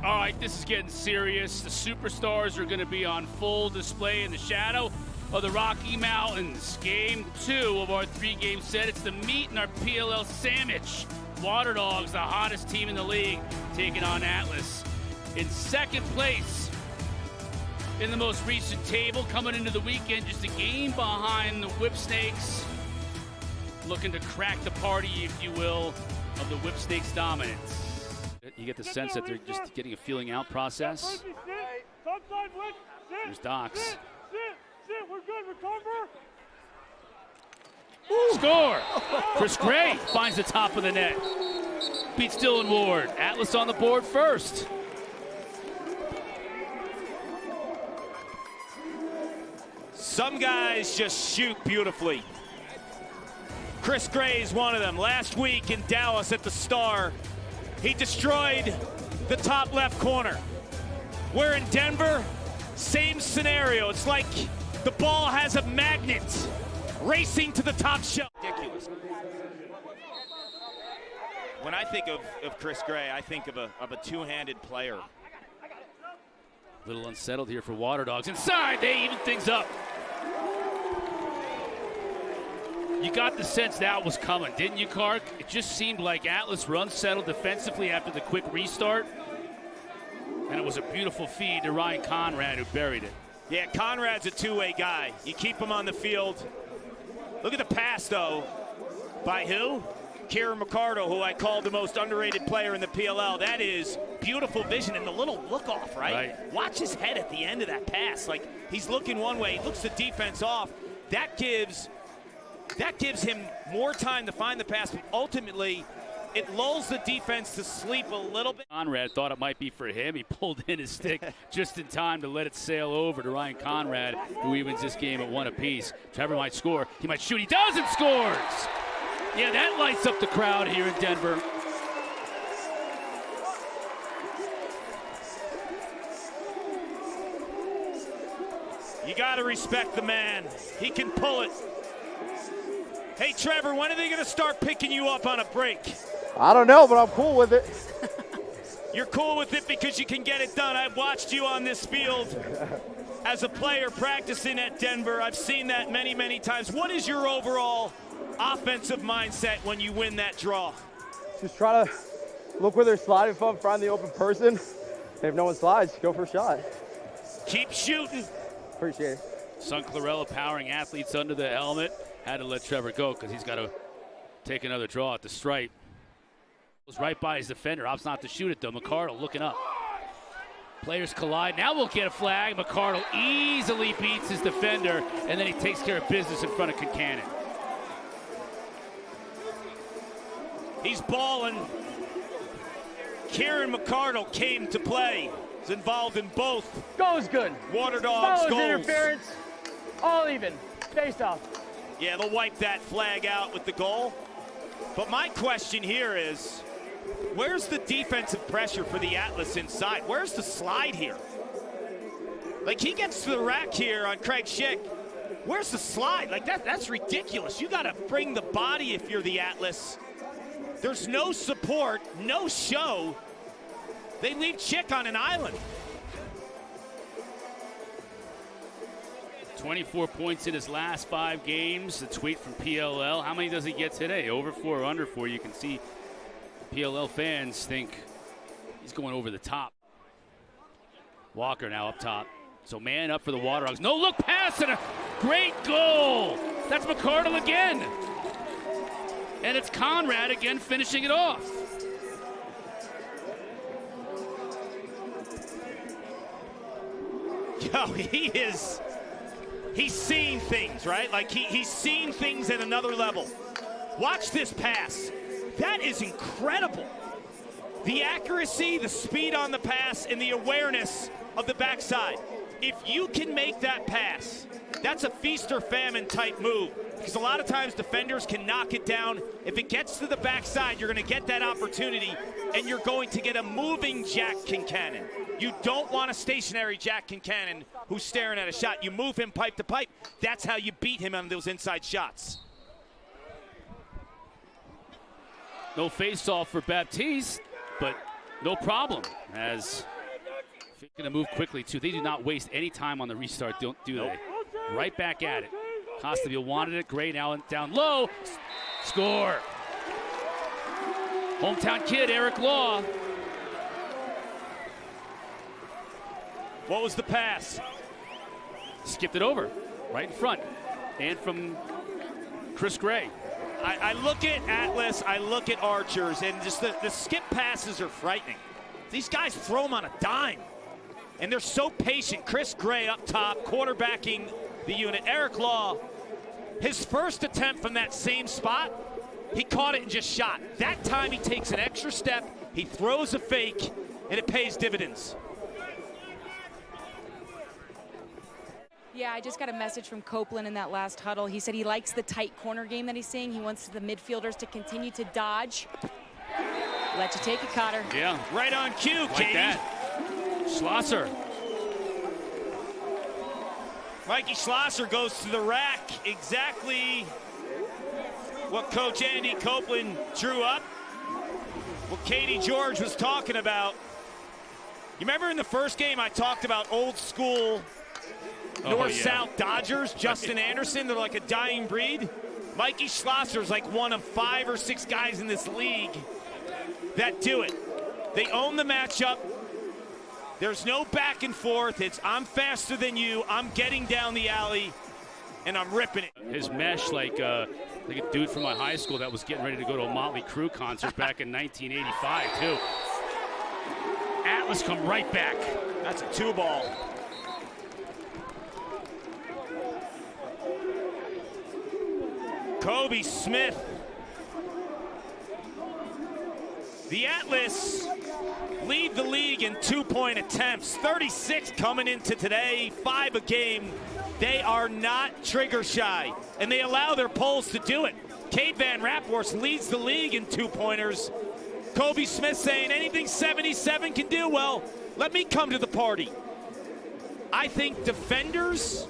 All right, this is getting serious. The superstars are going to be on full display in the shadow of the Rocky Mountains. Game 2 of our 3-game set. It's the meat in our PLL sandwich. Waterdogs, the hottest team in the league, taking on Atlas. In second place in the most recent table, coming into the weekend, just a game behind the Whipsnakes. Looking to crack the party, if you will, of the Whipsnakes' dominance. You get the sense that they're just getting a feeling out process. Here's Docs. Sit, we're good, recover. Score! Chris Gray finds the top of the net. Beats Dylan Ward. Atlas on the board first. Some guys just shoot beautifully. Chris Gray is one of them. Last week in Dallas at the Star, he destroyed the top left corner. We're in Denver, same scenario. It's like the ball has a magnet racing to the top shelf. Ridiculous. When I think of Chris Gray, I think of a two-handed player. A little unsettled here for Waterdogs. Inside, they even things up. You got the sense that was coming, didn't you, Kark? It just seemed like Atlas run settled defensively after the quick restart. And it was a beautiful feed to Ryan Conrad, who buried it. Yeah, Conrad's a two-way guy. You keep him on the field. Look at the pass, though, by who? Kieran McCardle, who I called the most underrated player in the PLL. That is beautiful vision and the little look-off, right? Watch his head at the end of that pass. Like, he's looking one way, he looks the defense off. That gives him more time to find the pass, but ultimately it lulls the defense to sleep a little bit. Conrad thought it might be for him. He pulled in his stick just in time to let it sail over to Ryan Conrad, who evens this game at 1 apiece. Trevor might score. He might shoot. He does and scores! Yeah, that lights up the crowd here in Denver. You got to respect the man. He can pull it. Hey, Trevor, when are they going to start picking you up on a break? I don't know, but I'm cool with it. You're cool with it because you can get it done. I've watched you on this field as a player practicing at Denver. I've seen that many, many times. What is your overall offensive mindset when you win that draw? Just try to look where they're sliding from, find the open person. And if no one slides, go for a shot. Keep shooting. Appreciate it. Sun Clarella powering athletes under the helmet. Had to let Trevor go because he's got to take another draw at the stripe. Was right by his defender. Opts not to shoot it, though. McCardle looking up. Players collide. Now we'll get a flag. McCardle easily beats his defender, and then he takes care of business in front of Concannon. He's balling. Kieran McCardle came to play. He's involved in both. Goes good. Waterdogs goals. Interference. All even. Face off. Yeah, they'll wipe that flag out with the goal. But my question here is, where's the defensive pressure for the Atlas inside? Where's the slide here? Like, he gets to the rack here on Craig Schick. Where's the slide? Like, that's ridiculous. You got to bring the body if you're the Atlas. There's no support, no show. They leave Schick on an island. 24 points in his last 5 games. The tweet from PLL. How many does he get today? Over 4 or under 4? You can see the PLL fans think he's going over the top. Walker now up top. So man up for the Waterdogs. No look pass and a great goal. That's McCardle again. And it's Conrad again finishing it off. Yo, he's seeing things, right? Like he's seeing things at another level. Watch this pass. That is incredible. The accuracy, the speed on the pass, and the awareness of the backside. If you can make that pass, that's a feast or famine type move. Because a lot of times defenders can knock it down. If it gets to the backside, you're going to get that opportunity, and you're going to get a moving Jack Concannon. You don't want a stationary Jack Concannon who's staring at a shot. You move him pipe to pipe. That's how you beat him on those inside shots. No face-off for Baptiste, but no problem as Going to move quickly, too. They do not waste any time on the restart, do they? Right back at it. Costabile wanted it. Gray now down low. Score. Hometown kid, Eric Law. What was the pass? Skipped it over. Right in front. And from Chris Gray. I look at Atlas, I look at Archers, and just the skip passes are frightening. These guys throw them on a dime. And they're so patient. Chris Gray up top, quarterbacking the unit. Eric Law, his first attempt from that same spot, he caught it and just shot. That time he takes an extra step, he throws a fake, and it pays dividends. Yeah, I just got a message from Copeland in that last huddle. He said he likes the tight corner game that he's seeing. He wants the midfielders to continue to dodge. Let you take it, Cotter. Yeah. Right on cue, Like Katie. that. Schlosser. Mikey Schlosser goes to the rack. Exactly what Coach Andy Copeland drew up. What Katie George was talking about. You remember in the first game I talked about old school North-South Dodgers, Justin Anderson, they're like a dying breed. Mikey Schlosser's like one of 5 or 6 guys in this league that do it. They own the matchup. There's no back and forth. It's I'm faster than you, I'm getting down the alley, and I'm ripping it. His mesh like a dude from my high school that was getting ready to go to a Motley Crue concert back in 1985, too. Atlas come right back. That's a 2-ball. Kobe Smith. The Atlas lead the league in 2-point attempts. 36 coming into today, 5 a game. They are not trigger shy, and they allow their poles to do it. Cade Van Raphorst leads the league in 2-pointers. Kobe Smith saying anything 77 can do, well, let me come to the party. I think defenders,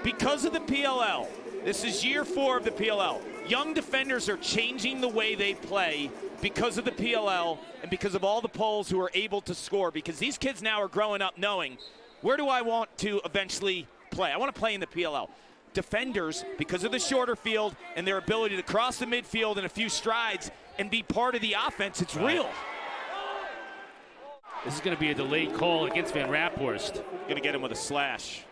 because of the PLL, this is year 4 of the PLL. Young defenders are changing the way they play because of the PLL and because of all the poles who are able to score, because these kids now are growing up knowing, where do I want to eventually play? I want to play in the PLL. Defenders, because of the shorter field and their ability to cross the midfield in a few strides and be part of the offense, it's real. This is going to be a delayed call against Van Raphorst. Going to get him with a slash.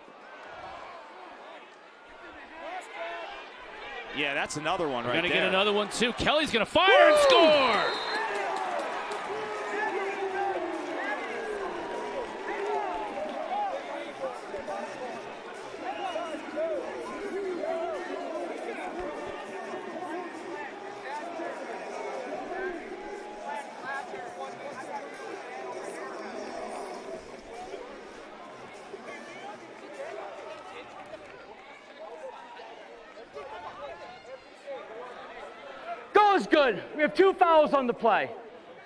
Yeah, that's another one right there. Gonna get another one too. Kelly's gonna fire and score! Goes good. We have 2 fouls on the play.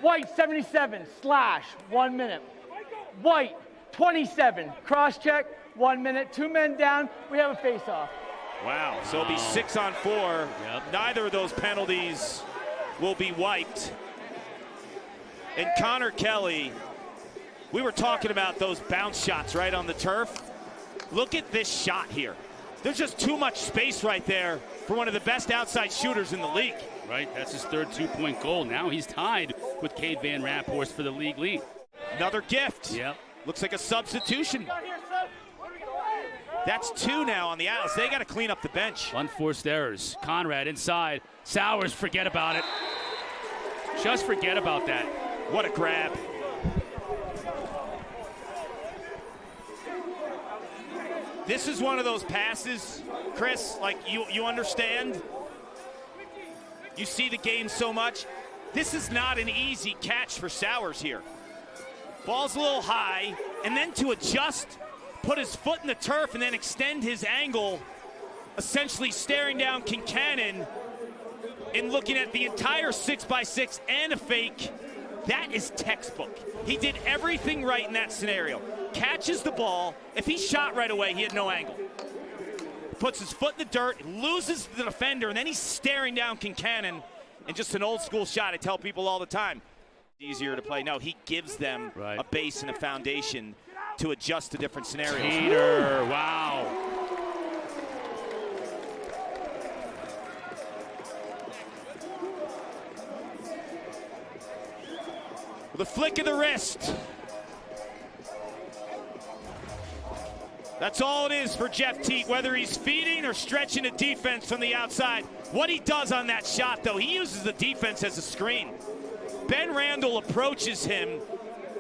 White, 77, slash, 1 minute. White, 27, cross check, 1 minute. 2 men down, we have a face-off. Wow, so it'll be 6 on 4. Yep. Neither of those penalties will be wiped. And Connor Kelly, we were talking about those bounce shots right on the turf. Look at this shot here. There's just too much space right there for one of the best outside shooters in the league. Right, that's his 3rd 2-point goal. Now he's tied with Cade Van Raphorst for the league lead. Another gift. Yep. Looks like a substitution. That's 2 now on the Atlas. They got to clean up the bench. Unforced errors. Conrad inside. Sowers, forget about it. Just forget about that. What a grab. This is one of those passes, Chris, like you understand. You see the game so much. This is not an easy catch for Sowers here. Ball's a little high, and then to adjust, put his foot in the turf, and then extend his angle, essentially staring down Kincannon and looking at the entire 6x6 and a fake. That is textbook. He did everything right in that scenario. Catches the ball. If he shot right away, he had no angle. Puts his foot in the dirt, loses the defender, and then he's staring down Kincannon. And just an old school shot. I tell people all the time, Easier to play. No, he gives them right. a base and a foundation to adjust to different scenarios. Peter, wow. The flick of the wrist. That's all it is for Jeff Teat, whether he's feeding or stretching a defense from the outside. What he does on that shot, though, he uses the defense as a screen. Ben Randall approaches him.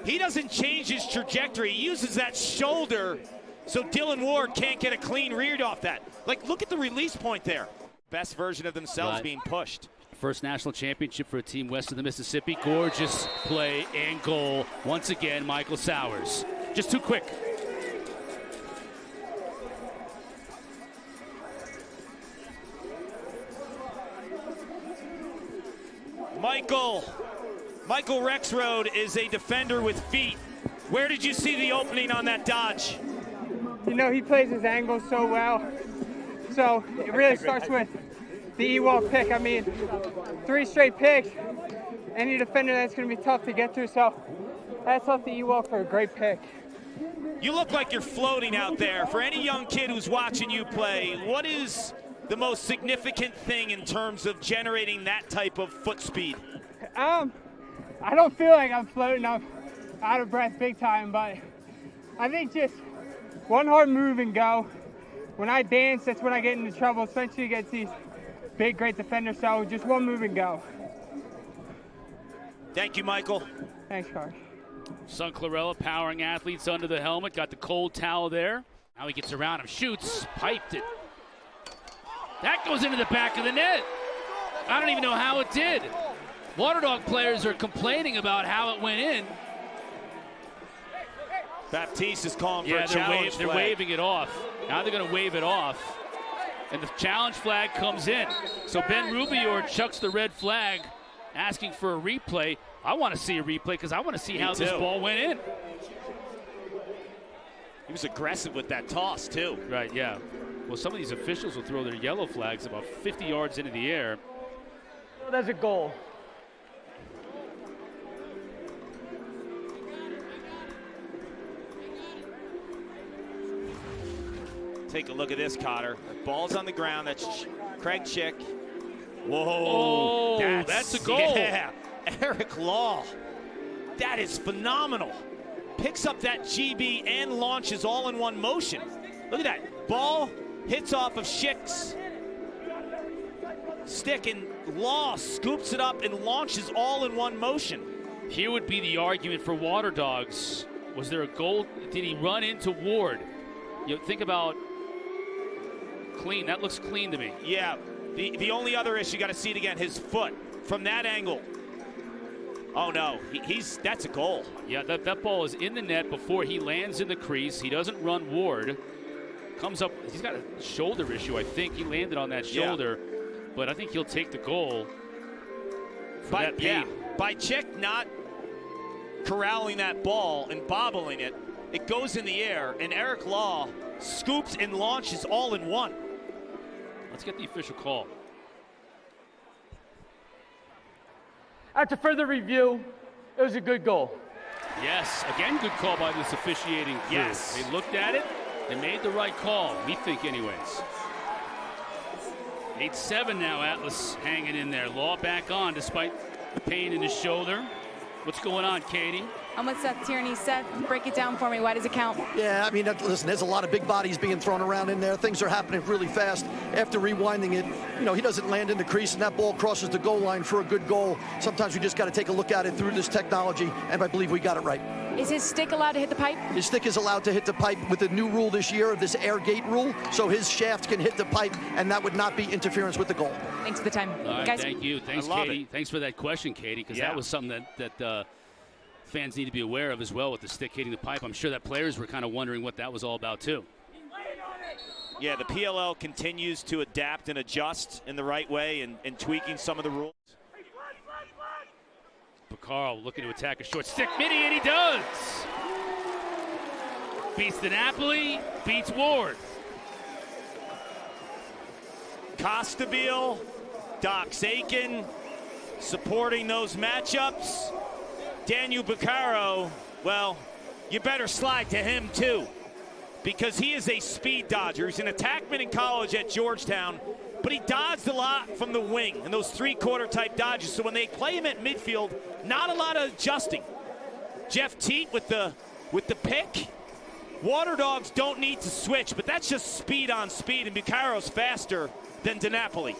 He doesn't change his trajectory. He uses that shoulder so Dylan Ward can't get a clean read off that. Like, look at the release point there. Best version of themselves being pushed. First national championship for a team west of the Mississippi. Gorgeous play and goal. Once again, Michael Sowers. Just too quick. Michael Rexroad is a defender with feet. Where did you see the opening on that dodge? You know, he plays his angle so well. So it really starts with the E-wall pick. I mean, 3 straight picks. Any defender that's going to be tough to get through. So that's off the E-wall for a great pick. You look like you're floating out there. For any young kid who's watching you play, what is the most significant thing in terms of generating that type of foot speed? I don't feel like I'm floating. I'm out of breath big time, but I think just one hard move and go. When I dance, that's when I get into trouble, especially against these big, great defenders. So just one move and go. Thank you, Michael. Thanks, Carl. Son Clarella powering athletes under the helmet. Got the cold towel there. Now he gets around him, shoots, piped it. That goes into the back of the net. I don't even know how it did. Waterdog players are complaining about how it went in. Baptiste is calling for a they're challenge flag. They're waving it off. Now they're going to wave it off. And the challenge flag comes in. So Ben Rubior chucks the red flag, asking for a replay. I want to see a replay because I want to see how this ball went in. He was aggressive with that toss, too. Right, yeah. Well, some of these officials will throw their yellow flags about 50 yards into the air. That's a goal. Take a look at this, Cotter. Ball's on the ground. That's Craig Chick. Whoa. Oh, that's a goal. Yeah. Eric Law. That is phenomenal. Picks up that GB and launches all in one motion. Look at that. Ball hits off of Schick's stick, and Law scoops it up and launches all in one motion. Here would be the argument for Waterdogs. Was there a goal? Did he run into Ward? You know, think about clean. That looks clean to me. Yeah. The only other issue, got to see it again, his foot from that angle. Oh no, that's a goal. Yeah, that ball is in the net before he lands in the crease. He doesn't run Ward. Comes up, he's got a shoulder issue, I think. He landed on that shoulder, but I think he'll take the goal for that pain. By Chick not corralling that ball and bobbling it, it goes in the air, and Eric Law scoops and launches all in one. Let's get the official call. After further review, it was a good goal. Yes, again, good call by this officiating crew. Yes. They looked at it, they made the right call, we think anyways. 8-7 now, Atlas hanging in there. Law back on despite the pain in his shoulder. What's going on, Katie? I'm with Seth Tierney. Seth, break it down for me. Why does it count? Yeah, I mean, listen, there's a lot of big bodies being thrown around in there. Things are happening really fast. After rewinding it, you know, he doesn't land in the crease, and that ball crosses the goal line for a good goal. Sometimes we just got to take a look at it through this technology, and I believe we got it right. Is his stick allowed to hit the pipe? His stick is allowed to hit the pipe with the new rule this year, this air gate rule, so his shaft can hit the pipe, and that would not be interference with the goal. Thanks for the time. All right, guys. thank you. Thanks, Katie. Thanks for that question, Katie, because that was something that fans need to be aware of as well with the stick hitting the pipe. I'm sure that players were kind of wondering what that was all about, too. Yeah, the PLL continues to adapt and adjust in the right way and tweaking some of the rules. Picaro looking to attack a short stick midi, and he does. Beats the Napoli, beats Ward. Costabile, Doc Aiken supporting those matchups. Daniel Buccaro, well, you better slide to him too, because he is a speed dodger. He's an attackman in college at Georgetown, but he dodged a lot from the wing and those three-quarter type dodges. So when they play him at midfield, not a lot of adjusting. Jeff Teat with the pick. Waterdogs don't need to switch, but that's just speed on speed, and Buccaro's faster than DiNapoli.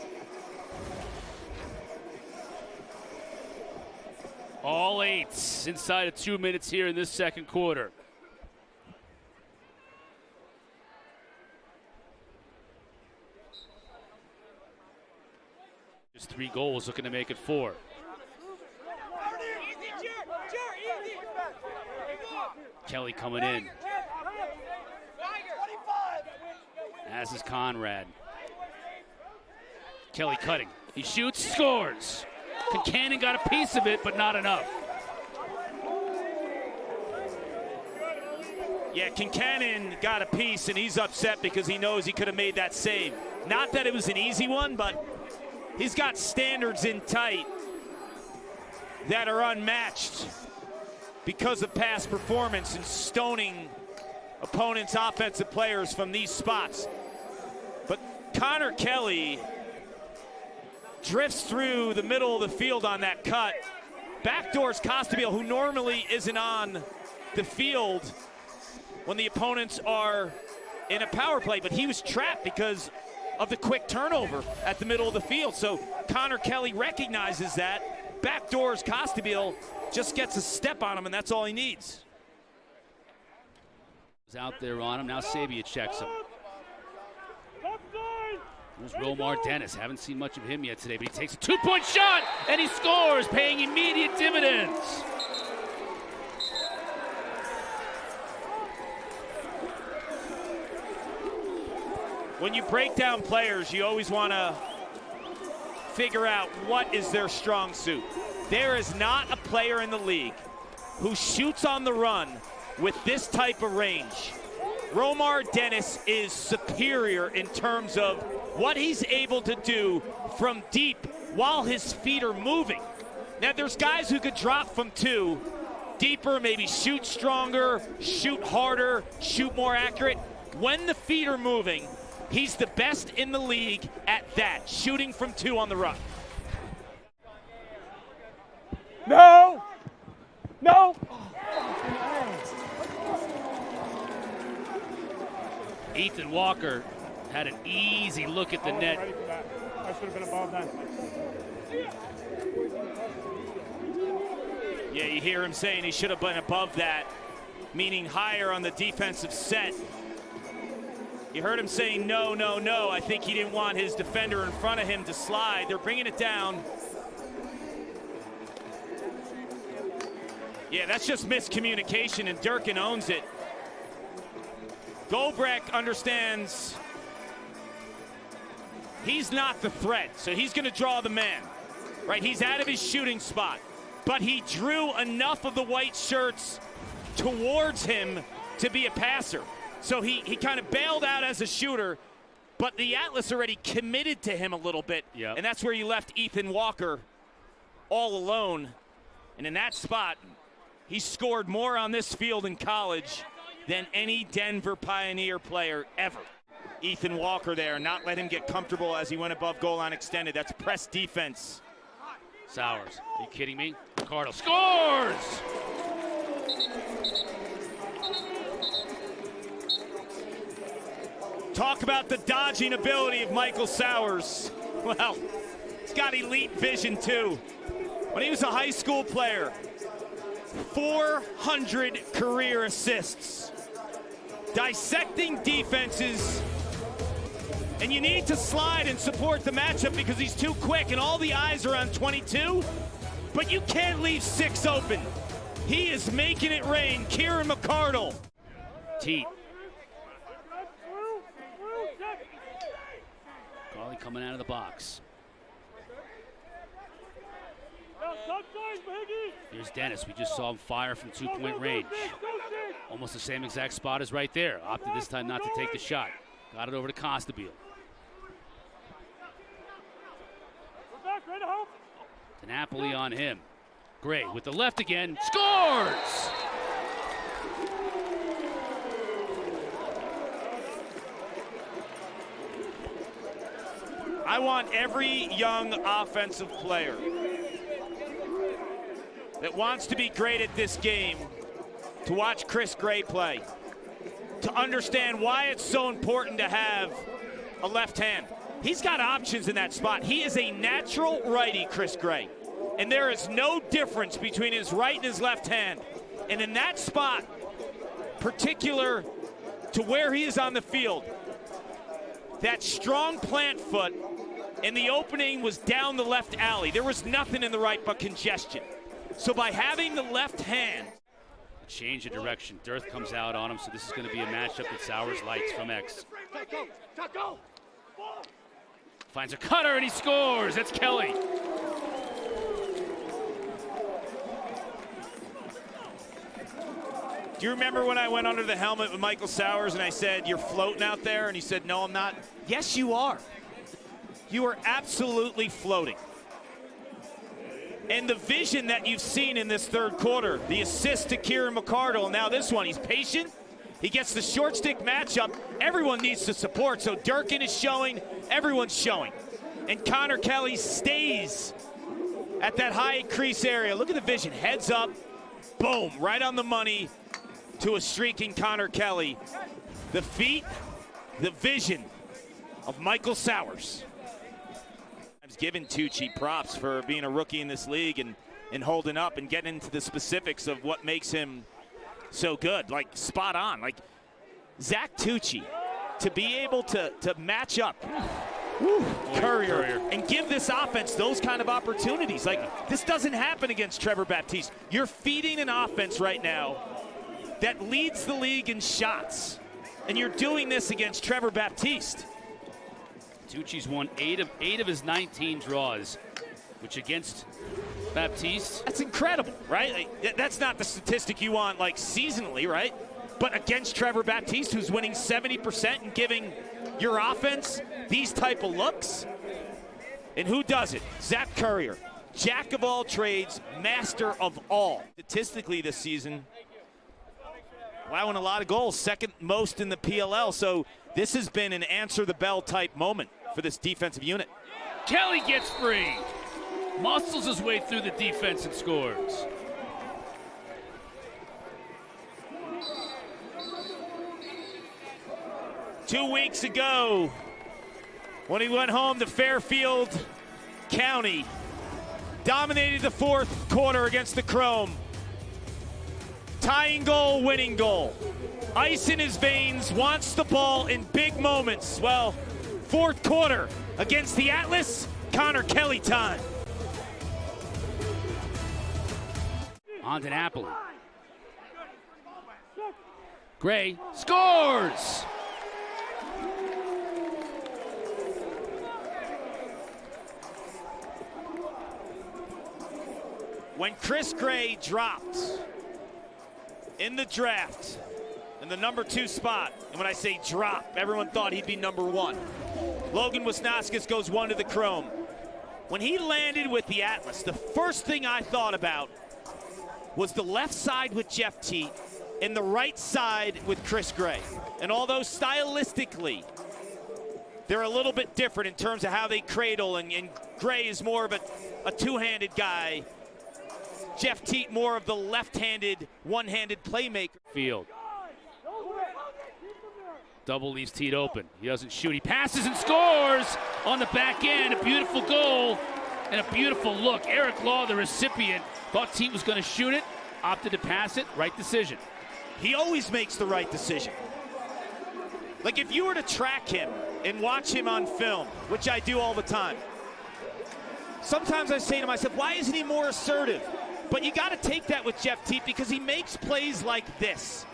All eights inside of 2 minutes here in this second quarter. Just 3 goals, looking to make it 4. Kelly coming in. As is Conrad. Kelly cutting. He shoots, scores. Concannon got a piece of it, but not enough. Yeah, Concannon got a piece, and he's upset because he knows he could have made that save. Not that it was an easy one, but he's got standards in tight that are unmatched because of past performance and stoning opponents' offensive players from these spots. But Connor Kelly drifts through the middle of the field on that cut. Backdoors Costabile, who normally isn't on the field when the opponents are in a power play, but he was trapped because of the quick turnover at the middle of the field. So Connor Kelly recognizes that. Backdoors Costabile just gets a step on him, and that's all he needs. Was out there on him. Now Sabia checks him. There's Romar Dennis. Haven't seen much of him yet today, but he takes a 2-point shot, and he scores, paying immediate dividends. When you break down players, you always want to figure out what is their strong suit. There is not a player in the league who shoots on the run with this type of range. Romar Dennis is superior in terms of what he's able to do from deep while his feet are moving. Now, there's guys who could drop from 2 deeper, maybe shoot stronger, shoot harder, shoot more accurate. When the feet are moving, he's the best in the league at that, shooting from 2 on the run. No! No! Ethan Walker had an easy look at the net. I should have been above that. Yeah, you hear him saying he should have been above that, meaning higher on the defensive set. You heard him saying no, no, no. I think he didn't want his defender in front of him to slide. They're bringing it down. Yeah, that's just miscommunication, and Durkin owns it. Goldbrecht understands he's not the threat, so he's going to draw the man, right? He's out of his shooting spot, but he drew enough of the white shirts towards him to be a passer. So he kind of bailed out as a shooter, but the Atlas already committed to him a little bit, and that's where you left Ethan Walker all alone. And in that spot, he scored more on this field in college than any Denver Pioneer player ever. Ethan Walker there, not let him get comfortable as he went above goal line extended. That's press defense. Sowers, are you kidding me? Ricardo scores! Talk about the dodging ability of Michael Sowers. Well, he's got elite vision too. When he was a high school player, 400 career assists. Dissecting defenses, and you need to slide and support the matchup because he's too quick and all the eyes are on 22, but you can't leave 6 open. He is making it rain. Kieran McCardle. Teat. Carly coming out of the box. Here's Dennis. We just saw him fire from 2-point range. Almost the same exact spot as right there. Opted this time not to take the shot. Got it over to Costabile. DiNapoli on him. Gray with the left again, scores! I want every young offensive player that wants to be great at this game to watch Chris Gray play, to understand why it's so important to have a left hand. He's got options in that spot. He is a natural righty, Chris Gray, and there is no difference between his right and his left hand. And in that spot, particular to where he is on the field, that strong plant foot and the opening was down the left alley. There was nothing in the right but congestion. So by having the left hand, change of direction. Dearth comes out on him, so this is going to be a matchup that Sowers likes from X. Finds a cutter and he scores. That's Kelly. Do you remember when I went under the helmet with Michael Sowers and I said, "You're floating out there"? And he said, "No, I'm not." Yes, you are. You are absolutely floating. And the vision that you've seen in this third quarter, the assist to Kieran McCardle, now this one, he's patient. He gets the short stick matchup. Everyone needs to support, so Durkin is showing, everyone's showing. And Connor Kelly stays at that high crease area. Look at the vision, heads up, boom, right on the money to a streaking Connor Kelly. The feet, the vision of Michael Sowers. I've given Tucci props for being a rookie in this league and holding up and getting into the specifics of what makes him so good, like spot on. Like Zach Tucci, to be able to match up Courier and give this offense those kind of opportunities. Like, this doesn't happen against Trevor Baptiste. You're feeding an offense right now that leads the league in shots, and you're doing this against Trevor Baptiste. Tucci's won 8 of his 19 draws, which against Baptiste. That's incredible, right? Like, that's not the statistic you want, like, seasonally, right? But against Trevor Baptiste, who's winning 70% and giving your offense these type of looks. And who does it? Zach Courier, jack of all trades, master of all. Statistically this season, allowing a lot of goals, second most in the PLL. So this has been an answer the bell type moment for this defensive unit. Kelly gets free. Muscles his way through the defense and scores. Two weeks ago, when he went home to Fairfield County, dominated the fourth quarter against the Chrome. Tying goal, winning goal. Ice in his veins, wants the ball in big moments. Well, fourth quarter against the Atlas, Connor Kelly time. On to Napoli. Gray scores! When Chris Gray dropped in the draft in the #2 spot, and when I say drop, everyone thought he'd be #1. Logan Wisnauskas goes 1 to the Chrome. When he landed with the Atlas, the first thing I thought about was the left side with Jeff Teat and the right side with Chris Gray. And although stylistically they're a little bit different in terms of how they cradle, and Gray is more of a two-handed guy, Jeff Teat more of the left-handed, one-handed playmaker. Field. Double leaves Teat open. He doesn't shoot. He passes and scores on the back end. A beautiful goal and a beautiful look. Eric Law, the recipient, thought Teat was going to shoot it, opted to pass it. Right decision. He always makes the right decision. Like, if you were to track him and watch him on film, which I do all the time, sometimes I say to myself, why isn't he more assertive? But you got to take that with Jeff Teat because he makes plays like this.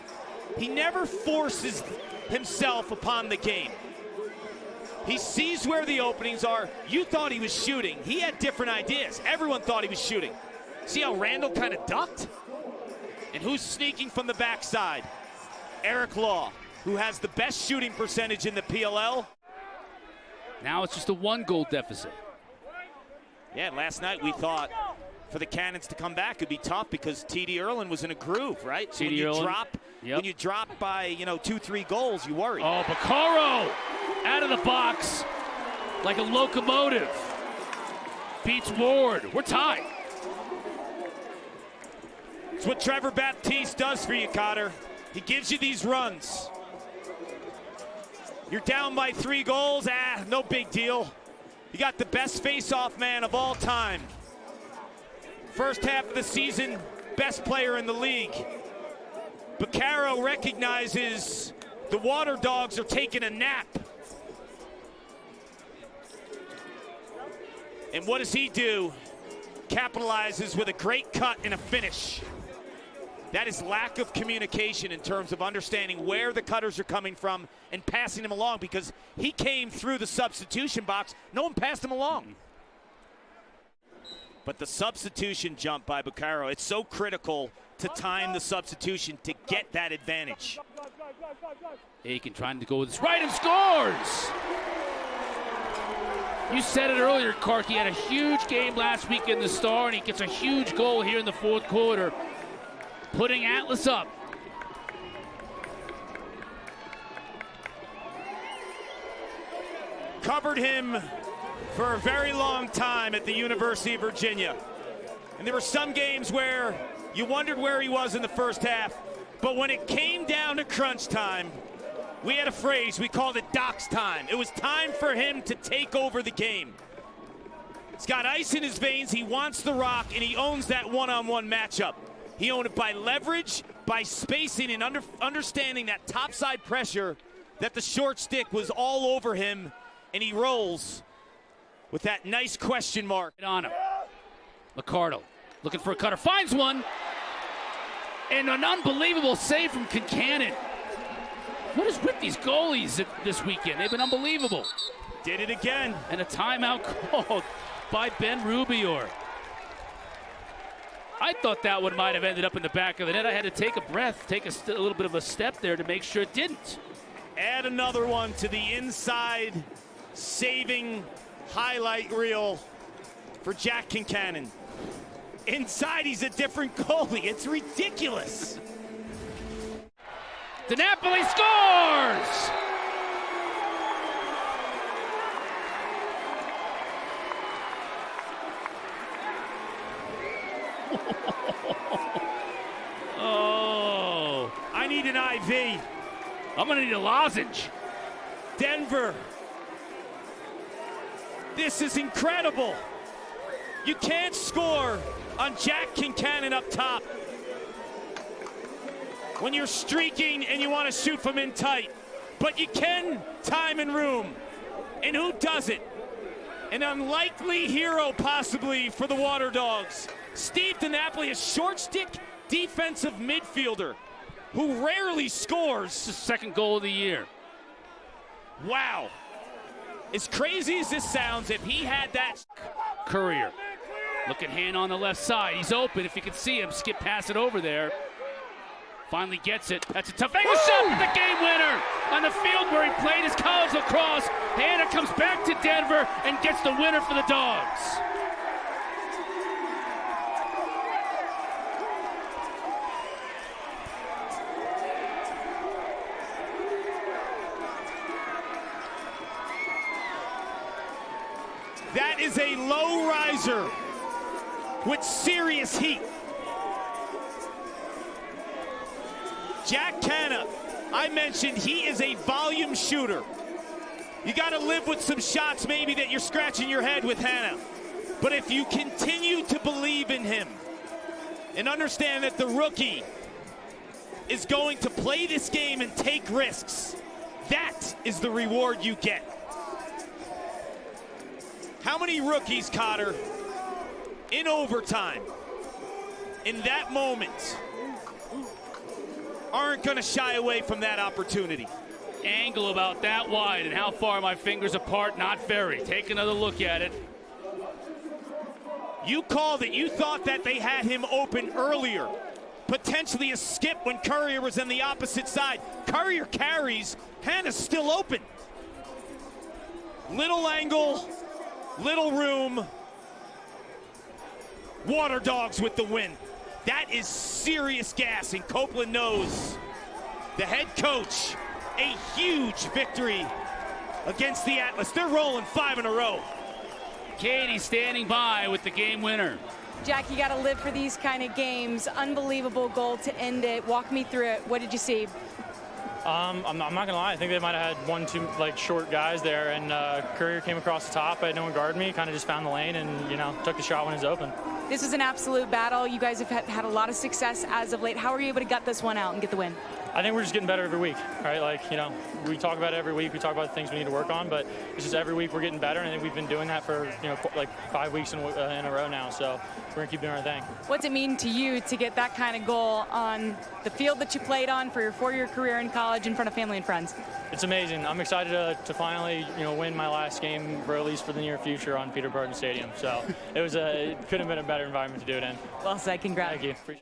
He never forces himself upon the game. He sees where the openings are. You thought he was shooting. He had different ideas. Everyone thought he was shooting. See how Randall kind of ducked? And who's sneaking from the backside? Eric Law, who has the best shooting percentage in the PLL. Now it's just a 1-goal deficit. Yeah, last night we thought for the Cannons to come back. It'd be tough because T.D. Erlin was in a groove, right? So T.D. Erlin, when you drop by, 2-3 goals, you worry. Oh, Baccaro out of the box like a locomotive. Beats Ward. We're tied. It's what Trevor Baptiste does for you, Cotter. He gives you these runs. You're down by 3 goals. No big deal. You got the best face-off man of all time. First half of the season, best player in the league. Baccaro recognizes the Waterdogs are taking a nap. And what does he do? Capitalizes with a great cut and a finish. That is lack of communication in terms of understanding where the cutters are coming from and passing them along, because he came through the substitution box. No one passed him along. But the substitution jump by Baccaro, it's so critical to time the substitution to get that advantage. Aiken trying to go with his right and scores! You said it earlier, Clark. He had a huge game last week in the Star, and he gets a huge goal here in the 4th quarter, putting Atlas up. Covered him for a very long time at the University of Virginia. And there were some games where you wondered where he was in the first half, but when it came down to crunch time, we had a phrase, we called it Doc's time. It was time for him to take over the game. He's got ice in his veins, he wants the rock, and he owns that one-on-one matchup. He owned it by leverage, by spacing, and understanding that topside pressure, that the short stick was all over him, and he rolls with that nice question mark. On him. Liccardo looking for a cutter, finds one, and an unbelievable save from Kincannon. What is with these goalies this weekend? They've been unbelievable. Did it again. And a timeout called by Ben Rubior. I thought that one might have ended up in the back of the net. I had to take a breath, take a little bit of a step there to make sure it didn't. Add another one to the inside saving highlight reel for Jack Kincannon. Inside, he's a different goalie. It's ridiculous. DiNapoli scores! Oh. I need an IV. I'm gonna need a lozenge. Denver. This is incredible. You can't score on Jack Kincannon up top when you're streaking and you want to shoot from in tight. But you can time and room. And who does it? An unlikely hero possibly for the Waterdogs. Steve DiNapoli, a short stick defensive midfielder who rarely scores. It's his 2nd goal of the year. Wow. As crazy as this sounds, if he had that. Courier, looking hand on the left side. He's open. If you can see him, skip pass it over there. Finally gets it. That's a tough angle shot with the game winner on the field where he played his college lacrosse. Hanna comes back to Denver and gets the winner for the Dogs. That is a low riser with serious heat. Jack Hanna, I mentioned he is a volume shooter. You got to live with some shots maybe that you're scratching your head with Hanna. But if you continue to believe in him and understand that the rookie is going to play this game and take risks, that is the reward you get. How many rookies, Cotter, in overtime, in that moment, aren't going to shy away from that opportunity? Angle about that wide, and how far my fingers apart? Not very. Take another look at it. You called it. You thought that they had him open earlier. Potentially a skip when Courier was on the opposite side. Courier carries. Hanna's still open. Little angle, little room. Waterdogs with the win. That is serious gas, and Copeland knows. The head coach, a huge victory against the Atlas. They're rolling 5 in a row. Katie standing by with the game winner. Jack, you got to live for these kind of games. Unbelievable goal to end it. Walk me through it. What did you see? I'm not gonna lie. I think they might have had 1-2 like short guys there, and Courier came across the top. I had no one guard me. Kind of just found the lane, and took the shot when it was open. This was an absolute battle. You guys have had a lot of success as of late. How were you able to gut this one out and get the win? I think we're just getting better every week, right? Like, we talk about it every week. We talk about the things we need to work on, but it's just every week we're getting better, and I think we've been doing that for, like 5 weeks in a row now. So we're gonna keep doing our thing. What's it mean to you to get that kind of goal on the field that you played on for your 4-year career in college in front of family and friends? It's amazing. I'm excited to finally, win my last game, for at least for the near future, on Peter Burton Stadium. So it couldn't have been a better environment to do it in. Well said. Congrats. Thank you.